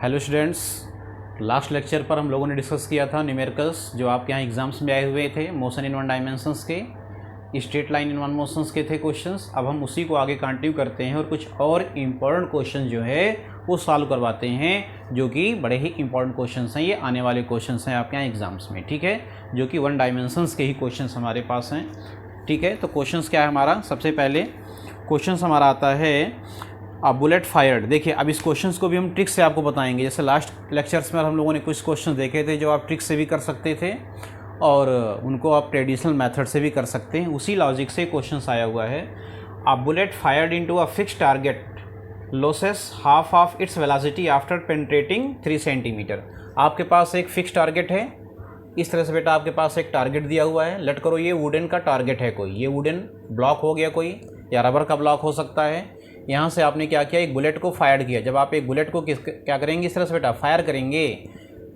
Hello students, last lecture पर हम लोगों ने डिस्कस किया था न्यूमेरिकल्स जो आपके यहाँ एग्जाम्स में आए हुए थे, मोशन इन वन डायमेंशंस के, straight line in one motions के थे क्वेश्चंस। अब हम उसी को आगे कंटिन्यू करते हैं और कुछ और इम्पोर्टेंट क्वेश्चन जो है वो सॉल्व करवाते हैं, जो कि बड़े ही इंपॉर्टेंट क्वेश्चंस हैं। ये आने वाले क्वेश्चंस हैं आपके यहाँ एग्जाम्स में, ठीक है, जो कि वन डायमेंशंस के ही क्वेश्चंस हमारे पास हैं, ठीक है। तो क्वेश्चंस क्या है हमारा, सबसे पहले क्वेश्चंस हमारा आता है बुलेट फायर्ड। देखिए, अब इस क्वेश्चंस को भी हम ट्रिक से आपको बताएंगे। जैसे लास्ट लेक्चर्स में हम लोगों ने कुछ क्वेश्चंस देखे थे जो आप ट्रिक से भी कर सकते थे और उनको आप ट्रेडिशनल मेथड से भी कर सकते हैं। उसी लॉजिक से क्वेश्चंस आया हुआ है। Bullet fired into a fixed target losses half of its velocity after penetrating 3 centimetre. आपके पास एक फिक्स टारगेट है, इस तरह से बेटा आपके पास एक टारगेट दिया हुआ है। लेट करो ये वुडन का टारगेट है, कोई ये वुडन ब्लॉक हो गया कोई, या रबर का ब्लॉक हो सकता है। यहाँ से आपने क्या किया, एक बुलेट को फायर किया। जब आप एक बुलेट को क्या करेंगे, इस तरह से बेटा फायर करेंगे,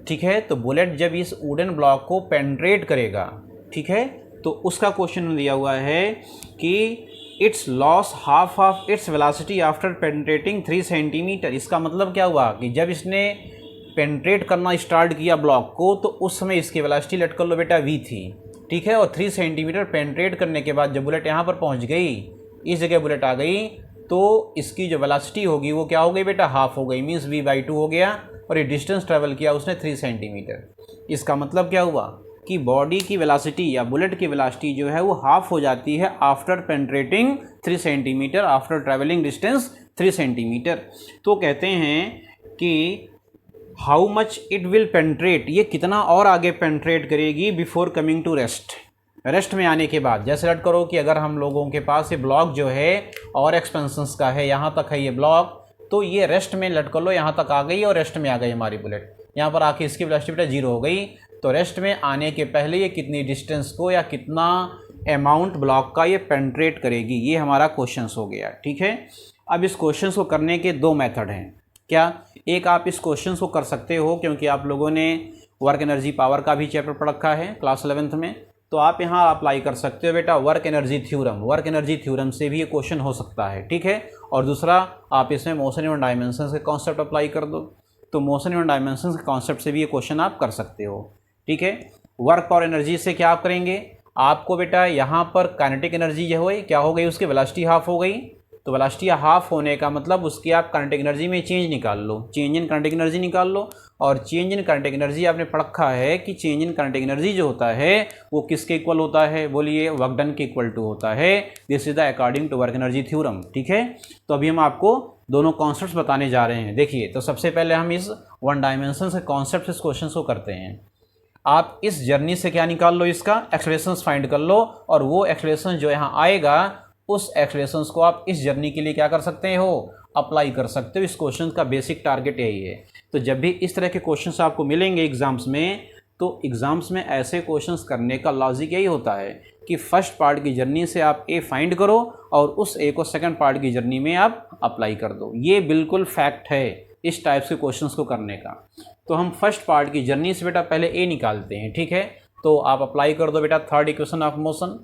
ठीक है। तो बुलेट जब इस वुडन ब्लॉक को पेनिट्रेट करेगा, ठीक है, तो उसका क्वेश्चन दिया हुआ है कि it's loss half of its velocity after penetrating 3 centimetre. इसका मतलब क्या हुआ कि जब इसने पेनिट्रेट करना स्टार्ट किया ब्लॉक को, तो उस समय इसकी वेलोसिटी लेट कर लो बेटा v थी, ठीक है। और 3 सेंटीमीटर पेनिट्रेट करने के बाद जब बुलेट यहाँ पर पहुँच गई, इस जगह बुलेट आ गई, तो इसकी जो वेलोसिटी होगी वो क्या हो गई बेटा, हाफ हो गई, मीन्स v/2 हो गया। और ये डिस्टेंस ट्रेवल किया उसने 3 सेंटीमीटर। इसका मतलब क्या हुआ कि बॉडी की वेलोसिटी या बुलेट की वेलोसिटी जो है वो हाफ हो जाती है after penetrating 3 centimetre, after travelling distance 3 centimetre. तो कहते हैं कि how much it will penetrate, ये कितना और आगे पेनिट्रेट करेगी before coming to rest, rest में आने के बाद। जैसे लेट करो कि अगर हम लोगों के पास ये ब्लॉक जो है और एक्सपेंशंस का है, यहाँ तक है ये ब्लॉक, तो ये रेस्ट में लेट कर लो यहाँ तक आ गई और रेस्ट में आ गई हमारी बुलेट। यहाँ पर आके इसकी वेलोसिटी बेटा 0 हो गई। तो रेस्ट में आने के पहले ये कितनी डिस्टेंस को या कितना अमाउंट ब्लॉक का ये पेनिट्रेट करेगी, ये हमारा क्वेश्चन हो गया, ठीक है। अब इस क्वेश्चन को करने के 2 मेथड हैं। क्या, एक आप इस क्वेश्चन को कर सकते हो क्योंकि आप लोगों ने वर्क एनर्जी पावर का भी चैप्टर पढ़ रखा है क्लास 11th में, तो आप यहाँ अप्लाई कर सकते हो बेटा work energy theorem. Work energy theorem से भी ये क्वेश्चन हो सकता है, ठीक है। और दूसरा, आप इसमें मोशन इन वन डायमेंशंस के कॉन्सेप्ट अप्लाई कर दो, तो मोशन इन वन डायमेंशंस के कॉन्सेप्ट से भी ये क्वेश्चन आप कर सकते हो, ठीक है। वर्क और एनर्जी से क्या आप करेंगे, आपको बेटा यहाँ पर काइनेटिक एनर्जी जो है क्या हो गई, उसकी वेलोसिटी हाफ हो गई। तो वेलोसिटी हाफ होने का मतलब उसकी आप काइनेटिक एनर्जी में चेंज निकाल लो, चेंज इन काइनेटिक एनर्जी निकाल लो। और चेंज इन काइनेटिक एनर्जी आपने पढ़ रखा है कि चेंज इन काइनेटिक एनर्जी जो होता है वो किसके इक्वल होता है, बोलिए वर्क डन के इक्वल टू होता है। This is the according to work energy theorem, ठीक है। तो अभी हम आपको दोनों कॉन्सेप्ट्स बताने जा रहे हैं। देखिए, तो सबसे पहले हम इस वन डायमेंशन से कॉन्सेप्ट इस क्वेश्चन को करते हैं। आप इस जर्नी से क्या निकाल लो, इसका एक्सेलरेशंस फाइंड कर लो, और वो एक्सेलरेशन जो यहाँ आएगा उस एक्सेलरेशंस को आप इस जर्नी के लिए क्या कर सकते हो, अप्लाई कर सकते हो। इस क्वेश्चन का बेसिक टारगेट यही है। तो जब भी इस तरह के क्वेश्चंस आपको मिलेंगे एग्जाम्स में, तो एग्जाम्स में ऐसे क्वेश्चंस करने का लॉजिक यही होता है कि फर्स्ट पार्ट की जर्नी से आप ए फाइंड करो और उस ए को सेकंड पार्ट की जर्नी में आप अप्लाई कर दो। ये बिल्कुल फैक्ट है इस टाइप से क्वेश्चंस को करने का। तो हम फर्स्ट पार्ट की जर्नी से बेटा पहले ए निकालते हैं, ठीक है। तो आप अप्लाई कर दो बेटा थर्ड इक्वेशन ऑफ मोशन।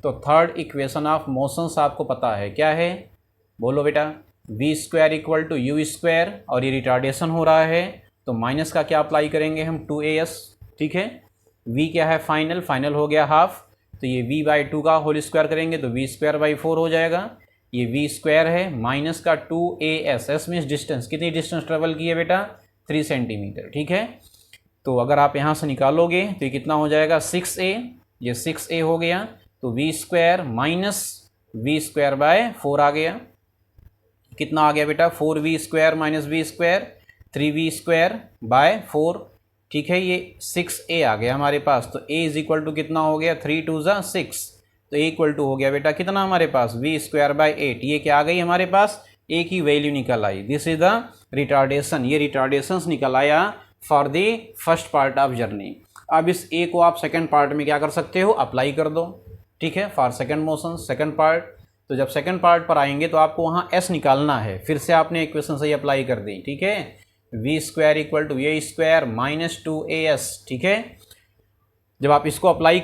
तो थर्ड इक्वेशन ऑफ मोशंस आपको पता है क्या है, बोलो बेटा, v² इक्वल टू u², और ये रिटार्डेशन हो रहा है तो माइनस का क्या अप्लाई करेंगे हम, 2as, ठीक है। v क्या है, फाइनल, फाइनल हो गया हाफ, तो ये v/2 का होल स्क्वायर करेंगे तो v²/4 हो जाएगा। ये v² है, माइनस का 2as, s मीन्स डिस्टेंस, कितनी डिस्टेंस ट्रेवल की है बेटा, 3 सेंटीमीटर, ठीक है। तो अगर आप यहाँ से निकालोगे तो ये कितना हो जाएगा, 6a, ये 6a हो गया। तो v² माइनस v²/4 आ गया, कितना आ गया बेटा, 4v² माइनस v², 3v²/4, ठीक है। ये 6a आ गया हमारे पास। तो a इज इक्वल टू कितना हो गया, 3 2 6, तो a इक्वल टू हो गया बेटा कितना हमारे पास, v²/8। ये क्या आ गई हमारे पास, a की वैल्यू निकल आई। दिस इज द रिटार्डेशन, ये रिटार्डेशंस निकल आया for the first part of journey. अब इस a को आप सेकेंड पार्ट में क्या कर सकते हो, अप्लाई कर दो, ठीक है, for second motion, second part. तो जब सेकेंड पार्ट पर आएंगे तो आपको वहाँ s निकालना है, फिर से आपने इक्वेशन सही अप्लाई कर दी, ठीक है। v² equal to a² minus 2as, ठीक है। जब आप इसको अप्लाई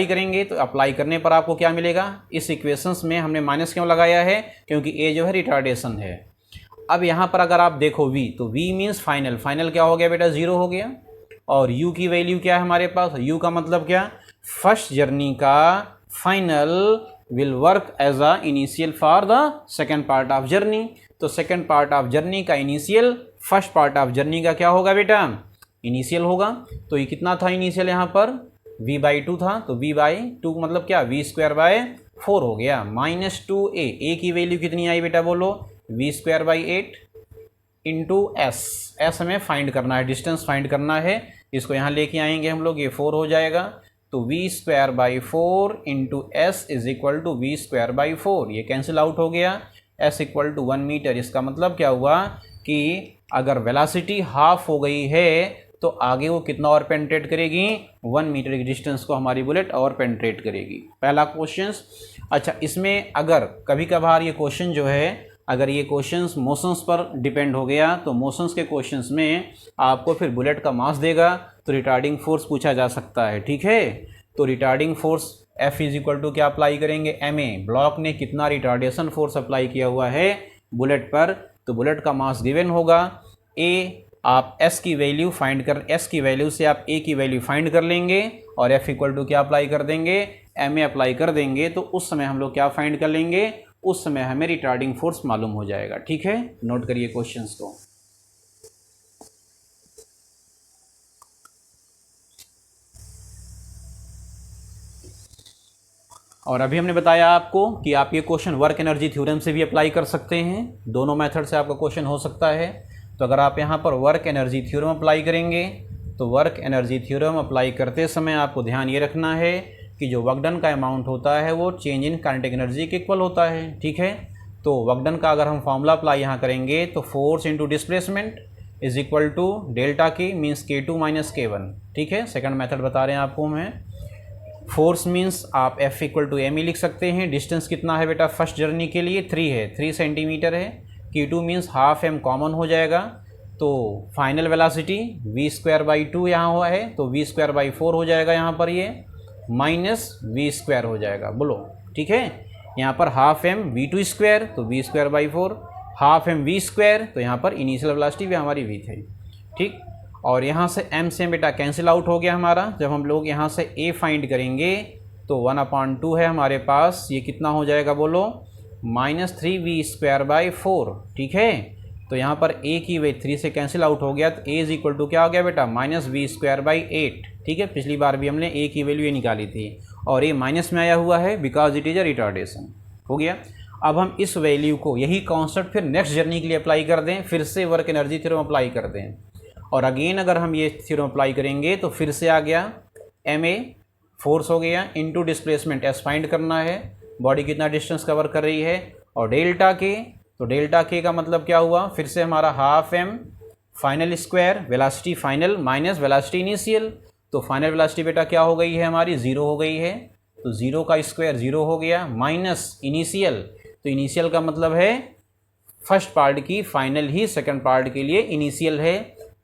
करेंगे तो अप्लाई करने पर आपको क्या मिलेगा, इस इक्वेशंस में हमने माइनस क्यों लगाया है, क्योंकि a जो है रिटार्डेशन है। अब यहाँ पर अगर आप देखो v, तो v मीन्स फाइनल, फाइनल क्या हो गया बेटा, 0 हो गया। और u की वैल्यू क्या है हमारे पास, u का मतलब क्या, फर्स्ट जर्नी का final will work as a initial for the second part of journey. तो सेकेंड पार्ट ऑफ जर्नी का initial first part of journey का क्या होगा बेटा, इनिशियल होगा। तो ये कितना था इनिशियल, यहाँ पर v/2 था, तो v/2 मतलब क्या, v²/4 हो गया, -2a, a की वैल्यू कितनी आई बेटा बोलो, v²/8 इंटू एस हमें फाइंड करना है, डिस्टेंस फाइंड करना है, इसको यहाँ लेके आएंगे हम लोग, ये 4 हो जाएगा। तो v²/4 into S is equal to v²/4, ये कैंसिल आउट हो गया, s इक्वल टू 1 मीटर। इसका मतलब क्या हुआ कि अगर वेलासिटी हाफ हो गई है तो आगे वो कितना और पेनिट्रेट करेगी, 1 मीटर की डिस्टेंस को हमारी बुलेट और पेनिट्रेट करेगी। पहला क्वेश्चन। अच्छा, इसमें अगर कभी कभार ये क्वेश्चन जो है, अगर ये क्वेश्चंस मोशंस पर डिपेंड हो गया तो मोशंस के क्वेश्चंस में आपको फिर बुलेट का मास देगा, तो रिटार्डिंग फोर्स पूछा जा सकता है, ठीक है। तो retarding force F is equal to क्या अप्लाई करेंगे, ma, ब्लॉक ने कितना रिटार्डेशन फोर्स अप्लाई किया हुआ है बुलेट पर, तो बुलेट का मास गिवन होगा a, आप s की वैल्यू फाइंड कर, s की वैल्यू से आप a की वैल्यू फाइंड कर लेंगे और F इक्वल टू क्या अप्लाई कर देंगे, ma अप्लाई कर देंगे। तो उस समय हम लोग क्या फाइंड कर लेंगे, उस समय हमें रिटार्डिंग फोर्स मालूम हो जाएगा, ठीक है। नोट करिए क्वेश्चंस को। और अभी हमने बताया आपको कि आप ये क्वेश्चन वर्क एनर्जी थ्योरम से भी अप्लाई कर सकते हैं, दोनों मेथड से आपका क्वेश्चन हो सकता है। तो अगर आप यहाँ पर वर्क एनर्जी थ्योरम अप्लाई करेंगे तो वर्क एनर्जी थ्योरम अप्लाई करते समय आपको ध्यान ये रखना है कि जो वर्क डन का अमाउंट होता है वो चेंज इन काइनेटिक एनर्जी के इक्वल होता है, ठीक है। तो वर्क डन का अगर हम फॉर्मूला अप्लाई यहाँ करेंगे तो force into displacement is equal to delta के मीन्स K2 - K1, ठीक है। सेकंड मेथड बता रहे हैं आपको मैं। फोर्स मीन्स आप F इक्वल टू m लिख सकते हैं। डिस्टेंस कितना है बेटा, फर्स्ट जर्नी के लिए 3 है, 3 सेंटीमीटर है। Q2 means half m common हो जाएगा, तो फाइनल वेलासिटी v²/2 यहाँ हुआ है, तो v²/4 हो जाएगा यहाँ पर, ये -v² हो जाएगा, बोलो ठीक है। यहाँ पर हाफ m v², तो v²/4, हाफ m v², तो यहाँ पर इनिशियल वेलासिटी भी हमारी v थी, ठीक। और यहाँ से m से बेटा कैंसिल आउट हो गया हमारा। जब हम लोग यहाँ से a फाइंड करेंगे तो 1/2 है हमारे पास, ये कितना हो जाएगा बोलो, -3v²/4, ठीक है। तो यहाँ पर a की वे 3 से कैंसिल आउट हो गया, तो a इज इक्वल टू क्या हो गया बेटा, -v²/8, ठीक है। पिछली बार भी हमने a की वैल्यू ये निकाली थी और a माइनस में आया हुआ है because it is a retardation, हो गया। अब हम इस वैल्यू को, यही कॉन्सेप्ट फिर नेक्स्ट जर्नी के लिए अप्लाई कर दें, फिर से वर्क एनर्जी थ्योरम अप्लाई कर दें। और अगेन अगर हम ये थ्योरम अप्लाई करेंगे तो फिर से आ गया ma, फोर्स हो गया, इनटू डिस्प्लेसमेंट s फाइंड करना है, बॉडी कितना डिस्टेंस कवर कर रही है, और डेल्टा के, तो डेल्टा के का मतलब क्या हुआ, फिर से हमारा half m final square, velocity final minus velocity initial, तो फाइनल वेलासिटी बेटा क्या हो गई है हमारी, 0 हो गई है, तो 0 का स्क्वायर 0 हो गया, माइनस इनिशियल, तो इनिशियल का मतलब है फर्स्ट पार्ट की फाइनल ही सेकंड पार्ट के लिए इनिशियल है,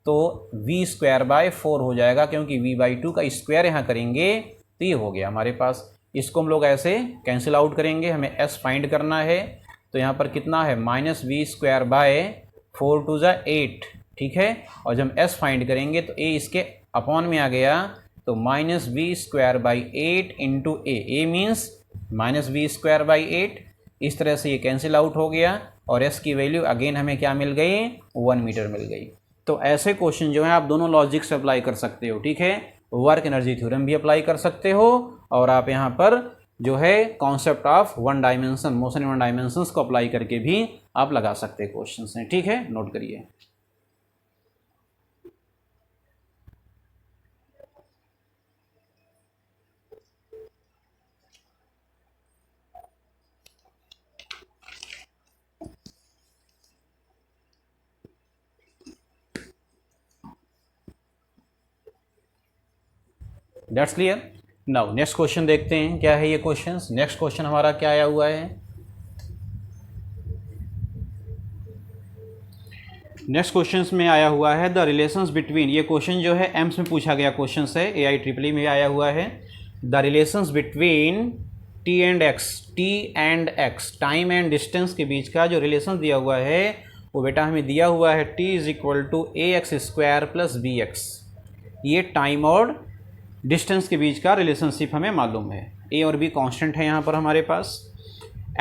तो v²/4 हो जाएगा, क्योंकि v/2 का स्क्वायर यहाँ करेंगे तो ये हो गया हमारे पास। इसको हम लोग ऐसे कैंसिल आउट करेंगे, हमें s फाइंड करना है, तो यहाँ पर कितना है -v²/4 टू ज़ा 8, ठीक है। और जब s फाइंड करेंगे तो a इसके अपॉन में आ गया, तो -v²/8 into a means -v²/8, इस तरह से ये कैंसिल आउट हो गया और s की वैल्यू अगेन हमें क्या मिल गई, 1 मीटर मिल गई। तो ऐसे क्वेश्चन जो है आप दोनों लॉजिक से अप्लाई कर सकते हो, ठीक है। वर्क एनर्जी थ्योरम भी अप्लाई कर सकते हो और आप यहाँ पर जो है concept of one dimension, motion in one dimensions को अप्लाई करके भी आप लगा सकते हैं क्वेश्चंस हैं, ठीक है। नोट करिए। That's clear. Now next question देखते हैं क्या है ये क्वेश्चन। नेक्स्ट क्वेश्चन हमारा क्या आया हुआ है, नेक्स्ट क्वेश्चन में आया हुआ है द रिलेशंस बिटवीन, ये क्वेश्चन जो है एम्स में पूछा गया क्वेश्चन है, AIEEE में आया हुआ है। The relations between T and X, time and distance के बीच का जो रिलेशन दिया हुआ है वो बेटा हमें दिया हुआ है t is equal to A X square plus B X. ये टाइम और डिस्टेंस के बीच का रिलेशनशिप हमें मालूम है। ए और बी कांस्टेंट है यहाँ पर हमारे पास।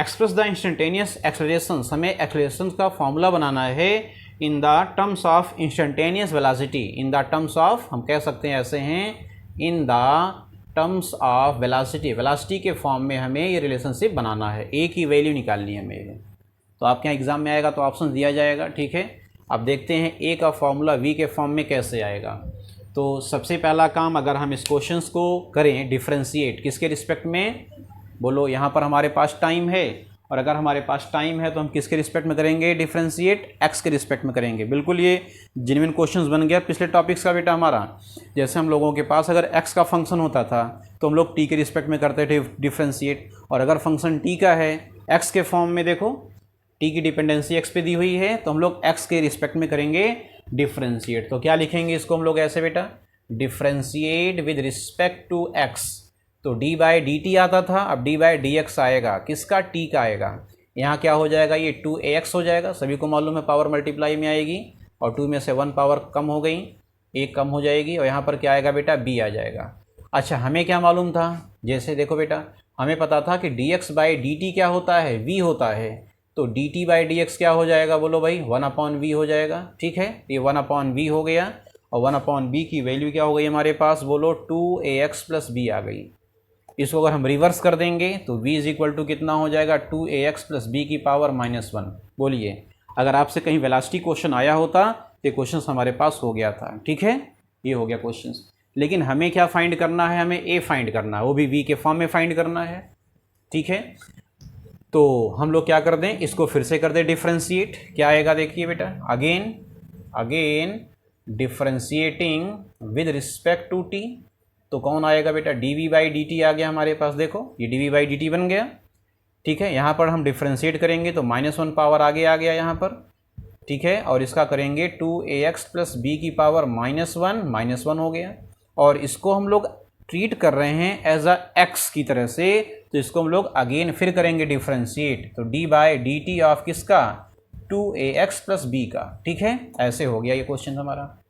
एक्सप्रेस द इंस्टेंटेनियस एक्सेलरेशन, हमें एक्सेलरेशन का फॉर्मूला बनाना है in the terms of instantaneous velocity. In the terms of, हम कह सकते हैं ऐसे हैं, in the terms of velocity, velocity के फॉर्म में हमें ये रिलेशनशिप बनाना है। ए की वैल्यू निकालनी है हमें। तो आपके यहाँ एग्जाम में आएगा तो ऑप्शन दिया जाएगा, ठीक है। अब देखते हैं ए का फॉर्मूला वी के फॉर्म में कैसे आएगा। तो सबसे पहला काम, अगर हम इस क्वेश्चन को करें डिफ्रेंशिएट, किसके रिस्पेक्ट में बोलो, यहाँ पर हमारे पास टाइम है, और अगर हमारे पास टाइम है तो हम किसके रिस्पेक्ट में करेंगे डिफ्रेंशिएट, एक्स के रिस्पेक्ट में करेंगे। बिल्कुल ये जेन्युइन क्वेश्चंस बन गया पिछले टॉपिक्स का बेटा हमारा। जैसे हम लोगों के पास अगर एक्स का फंक्शन होता था तो हम लोग टी के रिस्पेक्ट में करते थे डिफ्रेंशिएट, और अगर फंक्शन टी का है एक्स के फॉर्म में, देखो टी की डिपेंडेंसी एक्स पे दी हुई है, तो हम लोग एक्स के रिस्पेक्ट में करेंगे डिफ्रेंशिएट। तो क्या लिखेंगे इसको हम लोग ऐसे बेटा, differentiate with respect to X. तो डी बाई डी टी आता था, अब डी बाई डी एक्स आएगा, किसका, टी का आएगा। यहाँ क्या हो जाएगा, ये 2ax हो जाएगा, सभी को मालूम है पावर मल्टीप्लाई में आएगी, और 2 में से 1 पावर कम हो गई, 1 कम हो जाएगी, और यहाँ पर क्या आएगा बेटा, b आ जाएगा। अच्छा, हमें क्या मालूम था, जैसे देखो बेटा हमें पता था कि dx बाई dt क्या होता है, v होता है। तो dt बाई dx क्या हो जाएगा, बोलो भाई, 1/v हो जाएगा, ठीक है। ये 1/v हो गया, और 1/b की वैल्यू क्या हो गई हमारे पास, बोलो 2ax प्लस b आ गई। इसको अगर हम रिवर्स कर देंगे तो v इज इक्वल टू कितना हो जाएगा, 2ax प्लस b की पावर -1। बोलिए, अगर आपसे कहीं वेलोसिटी क्वेश्चन आया होता तो क्वेश्चन हमारे पास हो गया था, ठीक है। ये हो गया क्वेश्चन। लेकिन हमें क्या फाइंड करना है, हमें a फाइंड करना है, वो भी v के फॉर्म में फाइंड करना है, ठीक है। तो हम लोग क्या कर दें, इसको फिर से कर दें डिफ्रेंशिएट। क्या आएगा देखिए बेटा, again differentiating with respect to t। तो कौन आएगा बेटा, dv बाई dt आ गया हमारे पास, देखो ये dv बाई dt बन गया, ठीक है। यहाँ पर हम डिफ्रेंशिएट करेंगे तो -1 पावर आगे आ गया यहाँ पर, ठीक है। और इसका करेंगे 2ax प्लस b की पावर -1 हो गया, और इसको हम लोग ट्रीट कर रहे हैं एज अ x की तरह से, तो इसको हम लोग अगेन फिर करेंगे डिफ्रेंशिएट। तो d by D T of किसका, 2ax प्लस b का, ठीक है। ऐसे हो गया ये क्वेश्चन हमारा।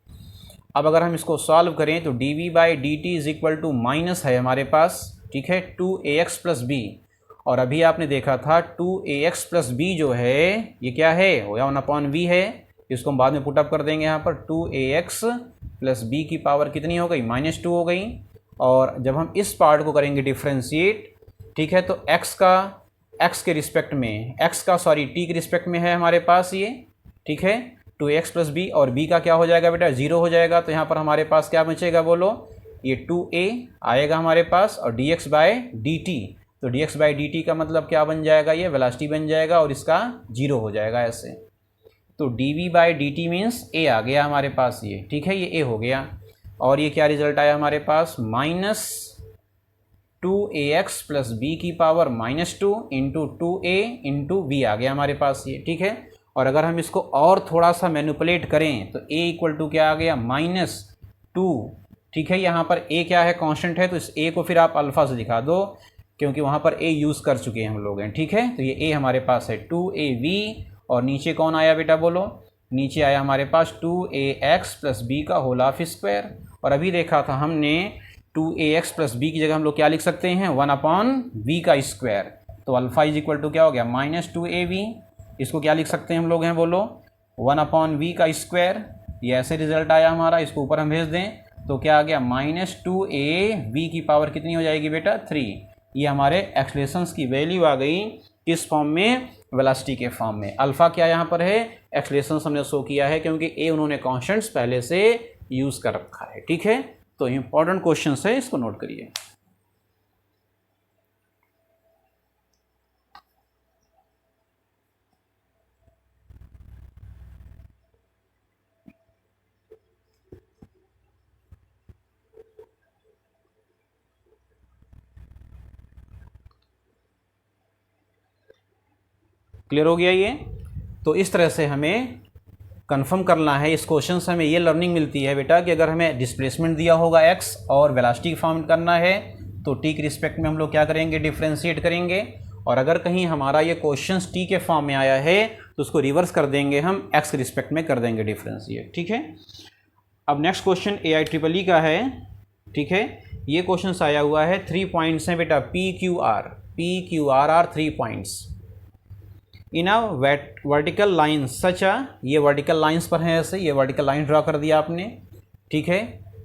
अब अगर हम इसको सॉल्व करें तो dv by D T is equal to minus है हमारे पास, ठीक है, 2ax प्लस बी। और अभी आपने देखा था 2ax प्लस बी जो है ये क्या है, वो 1/v है। इसको हम बाद में पुटअप कर देंगे यहाँ पर, 2ax प्लस बी की पावर कितनी हो गई, -2 हो गई। और जब हम इस पार्ट को करेंगे डिफ्रेंशिएट, ठीक है, तो x के रिस्पेक्ट में, t के रिस्पेक्ट में है हमारे पास ये, ठीक है, 2ax प्लस बी, और b का क्या हो जाएगा बेटा, 0 हो जाएगा। तो यहाँ पर हमारे पास क्या बचेगा, बोलो, ये 2a आएगा हमारे पास, और dx बाई dt। तो dx बाई dt का मतलब क्या बन जाएगा, ये वेलोसिटी बन जाएगा, और इसका 0 हो जाएगा ऐसे। तो dv by dt means a आ गया हमारे पास ये, ठीक है, ये a हो गया। और ये क्या रिजल्ट आया हमारे पास, -2ax प्लस बी की power -2 into 2a into v आ गया हमारे पास ये, ठीक है। और अगर हम इसको और थोड़ा सा मैनिपुलेट करें तो a इक्वल टू क्या आ गया, -2, ठीक है। यहाँ पर a क्या है, कांस्टेंट है, तो इस a को फिर आप अल्फा से दिखा दो, क्योंकि वहाँ पर a यूज़ कर चुके हैं हम लोग हैं, ठीक है। तो ये a हमारे पास है 2av, और नीचे कौन आया बेटा, बोलो, नीचे आया हमारे पास 2ax प्लस बी का होल ऑफ स्क्वायर। और अभी देखा था हमने 2ax प्लस बी की जगह हम लोग क्या लिख सकते हैं, 1/v का स्क्वायर। तो अल्फा इज इक्वल टू क्या हो गया, -2av। इसको क्या लिख सकते हैं हम लोग हैं, बोलो, 1/v का स्क्वायर। ये ऐसे रिजल्ट आया हमारा, इसको ऊपर हम भेज दें तो क्या आ गया, -2av की पावर कितनी हो जाएगी बेटा, 3। ये हमारे एक्सलेशंस की वैल्यू आ गई किस फॉर्म में, वेलोसिटी के फॉर्म में। अल्फा क्या यहाँ पर है, एक्सलेशंस हमने शो किया है, क्योंकि ए उन्होंने कॉन्स्टेंट्स पहले से यूज़ कर रखा है, ठीक है। तो इंपॉर्टेंट क्वेश्चन है, इसको नोट करिए। क्लियर हो गया ये। तो इस तरह से हमें कंफर्म करना है इस क्वेश्चन से, हमें ये लर्निंग मिलती है बेटा कि अगर हमें डिस्प्लेसमेंट दिया होगा x और वेलोसिटी फाइंड करना है तो t के रिस्पेक्ट में हम लोग क्या करेंगे, डिफ्रेंशिएट करेंगे। और अगर कहीं हमारा ये क्वेश्चन t के फॉर्म में आया है तो उसको रिवर्स कर देंगे हम, एक्स के रिस्पेक्ट में कर देंगे डिफरेंशिएट, ठीक है। अब नेक्स्ट क्वेश्चन AIEEE का है, ठीक है। ये क्वेश्चन आया हुआ है 3 पॉइंट्स हैं बेटा, PQR are 3 points in a vertical line such a, ये वर्टिकल लाइंस पर हैं ऐसे, ये वर्टिकल लाइन ड्रा कर दिया आपने, ठीक है।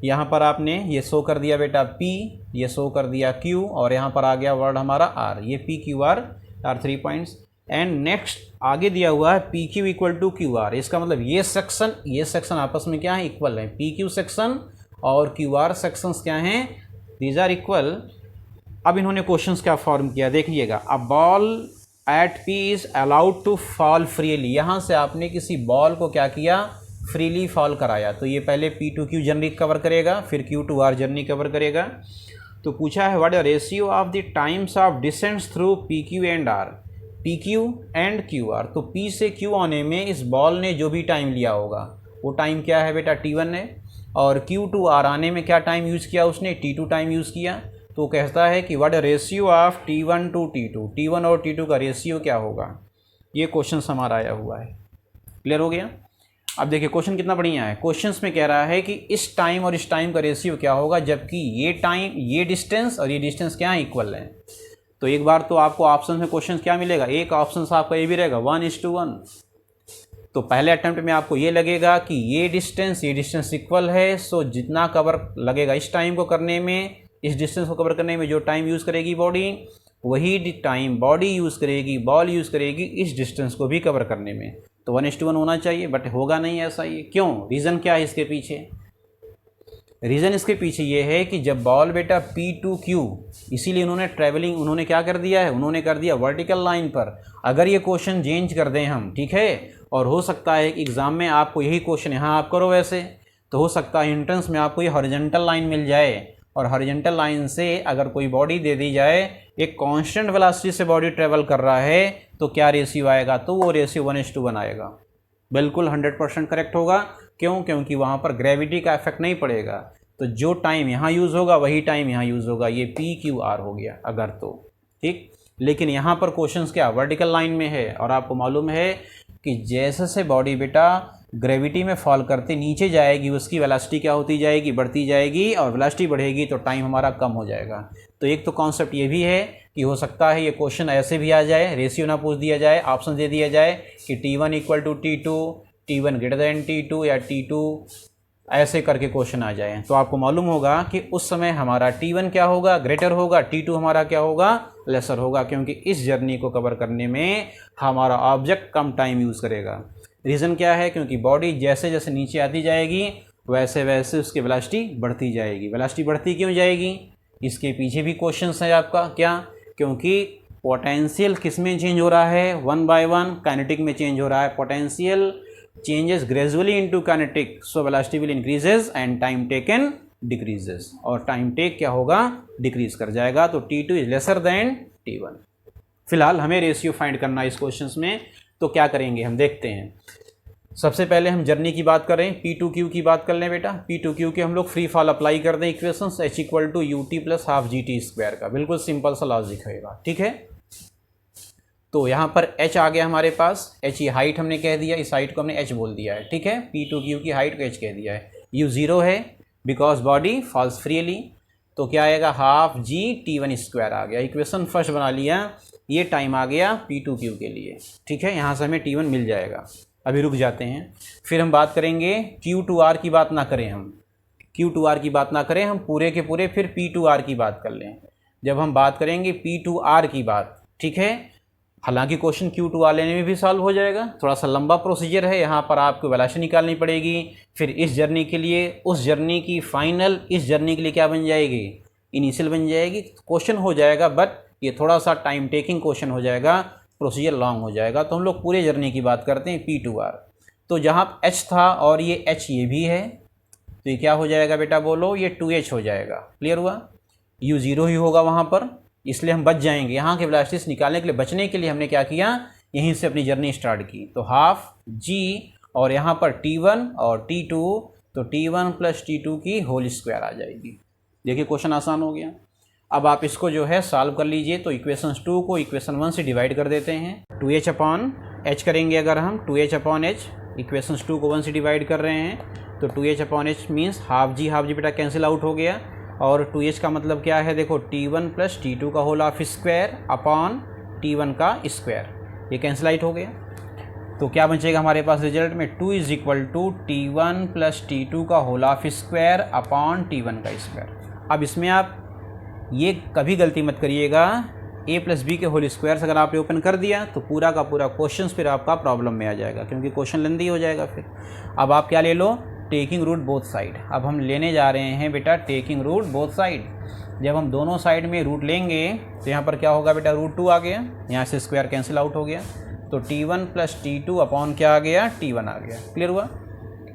यहाँ पर आपने ये शो कर दिया बेटा P, ये शो कर दिया Q, और यहाँ पर आ गया वर्ड हमारा R, ये PQR are 3 points. And next आगे दिया हुआ है PQ इक्वल टू QR, इसका मतलब ये सेक्शन आपस में क्या है, इक्वल है। PQ सेक्शन और QR सेक्शंस क्या हैं, दीज आर इक्वल। अब इन्होंने क्वेश्चंस क्या फॉर्म किया देखिएगा, a ball at P is allowed to fall freely, यहाँ से आपने किसी बॉल को क्या किया, फ्रीली फॉल कराया। तो ये पहले P टू Q जर्नी कवर करेगा, फिर Q टू R जर्नी कवर करेगा। तो पूछा है what the ratio of the times of descents through PQ and R, PQ and QR। तो P से Q आने में इस बॉल ने जो भी टाइम लिया होगा वो टाइम क्या है बेटा, T1 है, और Q टू R आने में क्या टाइम यूज़ किया उसने, T2 टाइम यूज़ किया। तो कहता है कि what ratio of T1 to T2, T1 और T2 का रेशियो क्या होगा। ये क्वेश्चन हमारा आया हुआ है, क्लियर हो गया। अब देखिए क्वेश्चन कितना बढ़िया है, क्वेश्चंस में कह रहा है कि इस टाइम और इस टाइम का रेशियो क्या होगा, जबकि ये टाइम, ये डिस्टेंस और ये डिस्टेंस क्या है, इक्वल है। तो एक बार तो आपको ऑप्शन में क्वेश्चन क्या मिलेगा, एक ऑप्शन आपका ये भी रहेगा 1:1। तो पहले अटेम्प्ट में आपको ये लगेगा कि ये डिस्टेंस इक्वल है, सो जितना कवर लगेगा इस टाइम को करने में, इस डिस्टेंस को कवर करने में जो टाइम यूज़ करेगी बॉडी, वही टाइम बॉडी यूज़ करेगी, बॉल यूज़ करेगी इस डिस्टेंस को भी कवर करने में। तो 1:1 होना चाहिए, बट होगा नहीं ऐसा। ये क्यों, रीज़न क्या है इसके पीछे, रीज़न इसके पीछे ये है कि जब बॉल बेटा P टू Q, इसीलिए उन्होंने ट्रैवलिंग उन्होंने क्या कर दिया है, उन्होंने कर दिया वर्टिकल लाइन पर। अगर ये क्वेश्चन चेंज कर दें हम, ठीक है, और हो सकता है कि एग्ज़ाम में आपको यही क्वेश्चन यहाँ आप करो वैसे, तो हो सकता है एंट्रेंस में आपको ये हॉरिजॉन्टल लाइन मिल जाए, और हॉरिजॉन्टल लाइन से अगर कोई बॉडी दे दी जाए, एक कांस्टेंट वेलोसिटी से बॉडी ट्रेवल कर रहा है, तो क्या रेशियो आएगा, तो वो रेशियो 1:1 आएगा। बिल्कुल 100% करेक्ट होगा। क्यों, क्योंकि वहाँ पर ग्रेविटी का इफेक्ट नहीं पड़ेगा, तो जो टाइम यहाँ यूज़ होगा वही टाइम यहाँ यूज़ होगा। ये PQR हो गया अगर तो, ठीक। लेकिन यहाँ पर क्वेश्चंस क्या वर्टिकल लाइन में है, और आपको मालूम है कि जैसे से बॉडी बेटा ग्रेविटी में फॉल करते नीचे जाएगी, उसकी वेलोसिटी क्या होती जाएगी, बढ़ती जाएगी, और वेलोसिटी बढ़ेगी तो टाइम हमारा कम हो जाएगा। तो एक तो कॉन्सेप्ट ये भी है कि हो सकता है ये क्वेश्चन ऐसे भी आ जाए, रेशियो ना पूछ दिया जाए, ऑप्शन दे दिया जाए कि T1 equal to T2, T1 greater than T2, या T2 ऐसे करके क्वेश्चन आ जाए। तो आपको मालूम होगा कि उस समय हमारा T1 क्या होगा, ग्रेटर होगा, T2 हमारा क्या होगा, लेसर होगा, क्योंकि इस जर्नी को कवर करने में हमारा ऑब्जेक्ट कम टाइम यूज़ करेगा। रीज़न क्या है, क्योंकि बॉडी जैसे जैसे नीचे आती जाएगी वैसे वैसे उसकी वेलोसिटी बढ़ती जाएगी। वेलोसिटी बढ़ती क्यों जाएगी, इसके पीछे भी क्वेश्चंस है आपका, क्या, क्योंकि पोटेंशियल किस में चेंज हो रहा है, 1 by 1 काइनेटिक में चेंज हो रहा है। Potential changes gradually into kinetic, so velocity will increases and time taken decreases, और टाइम टेक क्या होगा, डिक्रीज कर जाएगा। तो T2 is lesser than T1। फिलहाल हमें रेशियो फाइंड करना है इस क्वेश्चंस में, तो क्या करेंगे हम देखते हैं। सबसे पहले हम जर्नी की बात करें, P टू Q की बात कर लें बेटा। P टू Q के हम लोग फ्री फॉल अप्लाई कर दें equations, H equal to UT plus half GT square का, बिल्कुल सिंपल सा लॉजिक है, ठीक है। तो यहाँ पर H आ गया हमारे पास, H ये हाइट हमने कह दिया, इस हाइट को हमने H बोल दिया है, ठीक है। P टू Q की हाइट को H कह दिया है। U 0 है बिकॉज बॉडी फॉल्स फ्रीली, तो क्या आएगा, हाफ G T1 स्क्वायर आ गया। इक्वेशन फर्स्ट बना लिया, ये टाइम आ गया P टू Q के लिए, ठीक है। यहाँ से हमें T1 मिल जाएगा। अभी रुक जाते हैं, फिर हम बात करेंगे Q टू R की बात ना करें हम, Q टू R की बात ना करें हम, पूरे के पूरे फिर P टू R की बात कर लें। जब हम बात करेंगे P टू R की बात, ठीक है, हालांकि क्वेश्चन Q टू R लेने में भी सॉल्व हो जाएगा, थोड़ा सा लंबा प्रोसीजर है। यहाँ पर आपको वेलोसिटी निकालनी पड़ेगी, फिर इस जर्नी के लिए, उस जर्नी की फाइनल, इस जर्नी के लिए क्या बन जाएगी, इनिशियल बन जाएगी। क्वेश्चन हो जाएगा, बट ये थोड़ा सा टाइम टेकिंग क्वेश्चन हो जाएगा, प्रोसीजर लॉन्ग हो जाएगा। तो हम लोग पूरे जर्नी की बात करते हैं P टू R। तो जहाँ H था और ये H ये भी है, तो ये क्या हो जाएगा बेटा बोलो, ये 2H हो जाएगा। क्लियर हुआ, U 0 ही होगा वहाँ पर, इसलिए हम बच जाएंगे। यहाँ के वेलोसिटीज निकालने के लिए, बचने के लिए हमने क्या किया, यहीं से अपनी जर्नी स्टार्ट की। तो हाफ G और यहाँ पर T1 और T2, तो T1 प्लस T2 की होल स्क्वायर आ जाएगी। देखिए क्वेश्चन आसान हो गया। अब आप इसको जो है सॉल्व कर लीजिए। तो इक्वेशन 2 को इक्वेशन 1 से डिवाइड कर देते हैं। 2H अपॉन h करेंगे अगर हम 2h/h, इक्वेशंस 2 को 1 से डिवाइड कर रहे हैं तो 2h/h मीन्स हाफ जी बेटा कैंसिल आउट हो गया। और 2h का मतलब क्या है, देखो T1 प्लस T2 का whole of square upon T1 का स्क्वायर, ये कैंसिल आउट हो गया। तो क्या बचेगा हमारे पास रिजल्ट में, 2 is equal to T1 plus T2 का whole of square upon T1 का स्क्वायर। अब इसमें आप ये कभी गलती मत करिएगा, a प्लस बी के होल स्क्वायर से अगर आपने ओपन कर दिया तो पूरा का पूरा क्वेश्चन फिर आपका प्रॉब्लम में आ जाएगा, क्योंकि क्वेश्चन लेंदी हो जाएगा फिर। अब आप क्या ले लो, टेकिंग रूट बोथ साइड। अब हम लेने जा रहे हैं बेटा टेकिंग रूट बोथ साइड। जब हम दोनों साइड में रूट लेंगे तो यहाँ पर क्या होगा बेटा, √2 आ गया, यहाँ से स्क्वायर कैंसिल आउट हो गया, तो T1 प्लस T2 अपॉन क्या आ गया, T1 आ गया। क्लियर हुआ?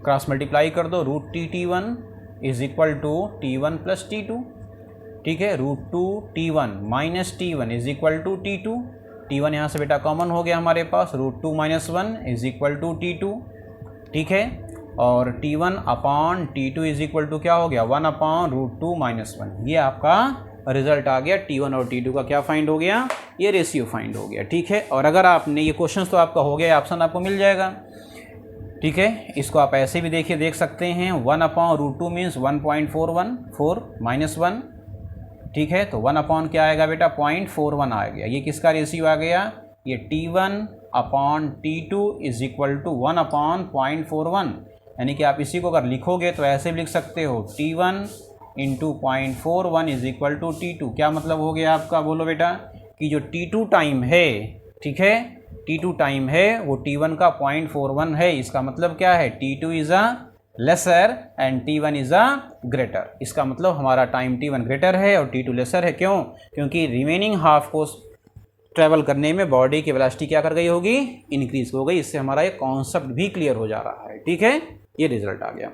क्रॉस मल्टीप्लाई कर दो, √T1 is equal to T1 plus T2, ठीक है। √2T1 minus T1 is equal to T2, T1 यहाँ से बेटा कॉमन हो गया हमारे पास, √2 minus 1 is equal to T2, ठीक है। और T1 upon T2 is equal to क्या हो गया, 1 अपॉन √2 माइनस 1। ये आपका रिजल्ट आ गया, T1 और T2 का क्या फाइंड हो गया, ये रेशियो फाइंड हो गया, ठीक है। और अगर आपने ये क्वेश्चन तो आपका हो गया, ऑप्शन आपको मिल जाएगा, ठीक है। इसको आप ऐसे भी देख सकते हैं, 1 अपॉन √2 मीन्स 1.414 माइनस 1, ठीक है। तो 1 अपॉन क्या आएगा बेटा, 0.41 आ गया। ये किसका रेशियो आ गया, ये T1 upon T2 is equal to 1 upon 0.41। यानी कि आप इसी को अगर लिखोगे तो ऐसे भी लिख सकते हो, T1 into 0.41 is equal to T2। क्या मतलब हो गया आपका, बोलो बेटा, कि जो T2 टाइम है, ठीक है, T2 टाइम है वो T1 का 0.41 है। इसका मतलब क्या है, T2 is a lesser and T1 is a greater. इसका मतलब हमारा टाइम T1 ग्रेटर है और T2 लेसर है। क्यों? क्योंकि रिमेनिंग हाफ को ट्रैवल करने में बॉडी की वेलोसिटी क्या कर गई होगी, इंक्रीज हो गई। इससे हमारा ये कॉन्सेप्ट भी क्लियर हो जा रहा है, ठीक है। ये रिजल्ट आ गया।